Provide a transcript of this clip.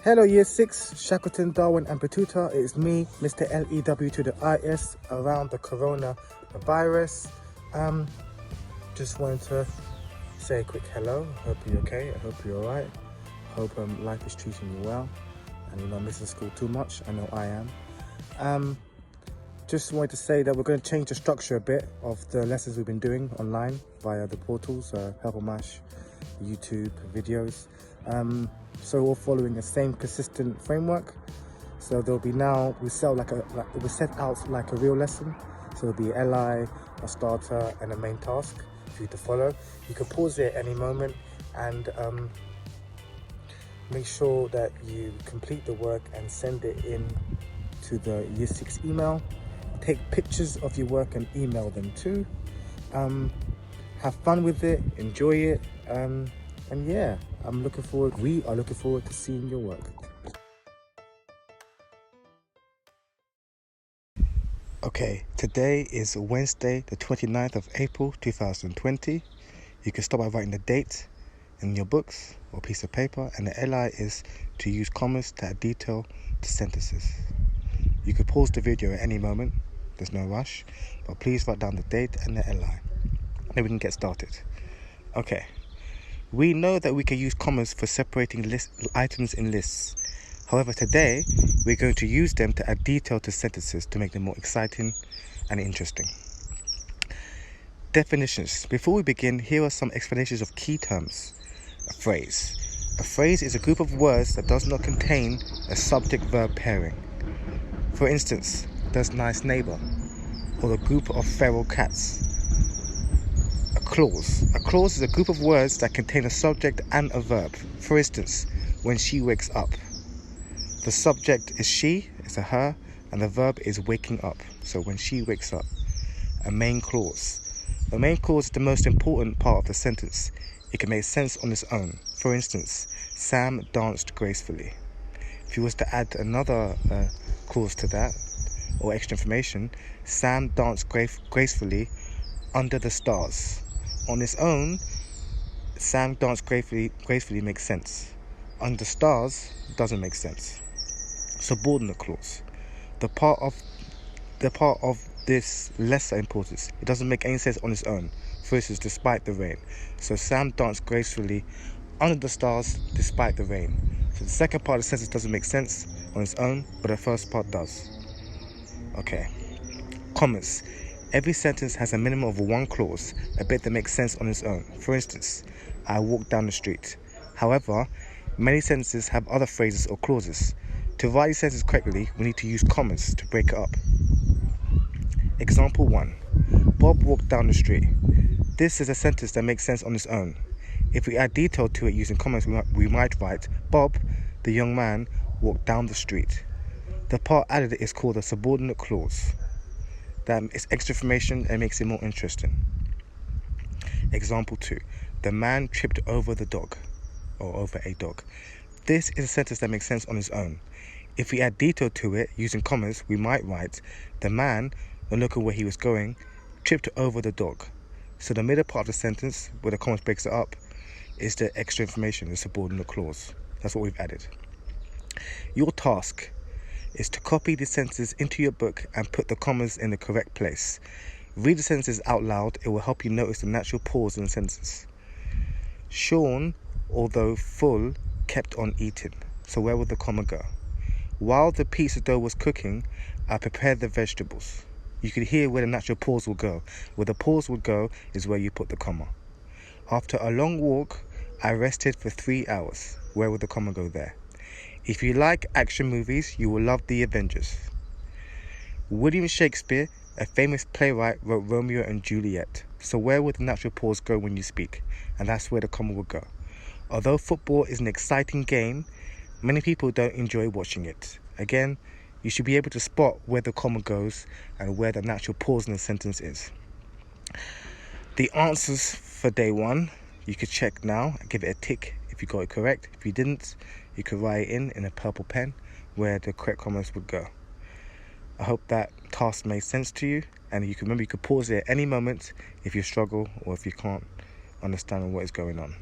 Hello Year 6, Shackleton, Darwin and Batuta. It is me, Mr. LEW to the IS, around the coronavirus. Just wanted to say a quick hello. Hope you're okay. I hope you're alright. Hope life is treating you well and you're not missing school too much. I know I am. Just wanted to say that we're going to change the structure a bit of the lessons we've been doing online via the portals, Purplemash, YouTube videos. So we're following the same consistent framework. So there'll be now, we set out like a real lesson. So there'll be LI, a starter and a main task for you to follow. You can pause it at any moment and make sure that you complete the work and send it in to the Year 6 email. Take pictures of your work and email them too. Have fun with it, enjoy it, and yeah, we are looking forward to seeing your work. Okay, today is Wednesday, the 29th of April, 2020. You can start by writing the date in your books or piece of paper, and the LI is to use commas to add detail to sentences. You can pause the video at any moment, there's no rush, but please write down the date and the LI. Then we can get started. Okay. We know that we can use commas for separating items in lists. However, today we're going to use them to add detail to sentences to make them more exciting and interesting. Definitions. Before we begin, here are some explanations of key terms. A phrase. A phrase is a group of words that does not contain a subject-verb pairing. For instance, does nice neighbor, or the group of feral cats. A clause. A clause is a group of words that contain a subject and a verb. For instance, when she wakes up. The subject is she, it's a her, and the verb is waking up. So when she wakes up. A main clause. The main clause is the most important part of the sentence. It can make sense on its own. For instance, Sam danced gracefully. If you was to add another clause to that, or extra information, Sam danced gracefully under the stars. On its own, Sam danced gracefully makes sense. Under stars doesn't make sense. Subordinate clause. The part of this lesser importance. It doesn't make any sense on its own. For instance, despite the rain. So Sam danced gracefully under the stars despite the rain. So the second part of the sentence doesn't make sense on its own, but the first part does. Okay. Commas. Every sentence has a minimum of one clause, a bit that makes sense on its own. For instance, I walked down the street. However, many sentences have other phrases or clauses. To write these sentences correctly, we need to use commas to break it up. Example 1. Bob walked down the street. This is a sentence that makes sense on its own. If we add detail to it using commas, we might write, Bob, the young man, walked down the street. The part added is called a subordinate clause. That is extra information and makes it more interesting. Example 2. The man tripped over the dog, or over a dog. This is a sentence that makes sense on its own. If we add detail to it using commas, we might write, the man, when looking where he was going, tripped over the dog. So the middle part of the sentence, where the commas breaks it up, is the extra information, the subordinate clause. That's what we've added. Your task is to copy the sentences into your book and put the commas in the correct place. Read the sentences out loud. It will help you notice the natural pause in the sentences. Sean, although full, kept on eating. So where would the comma go? While the pizza dough was cooking, I prepared the vegetables. You can hear where the natural pause will go. Where the pause would go is where you put the comma. After a long walk, I rested for 3 hours. Where would the comma go there? If you like action movies, you will love The Avengers. William Shakespeare, a famous playwright, wrote Romeo and Juliet. So where would the natural pause go when you speak? And that's where the comma would go. Although football is an exciting game, many people don't enjoy watching it. Again, you should be able to spot where the comma goes and where the natural pause in the sentence is. The answers for day 1, you could check now and give it a tick if you got it correct. If you didn't, you could write it in a purple pen where the correct commas would go. I hope that task made sense to you, and you can remember you could pause it at any moment if you struggle or if you can't understand what is going on.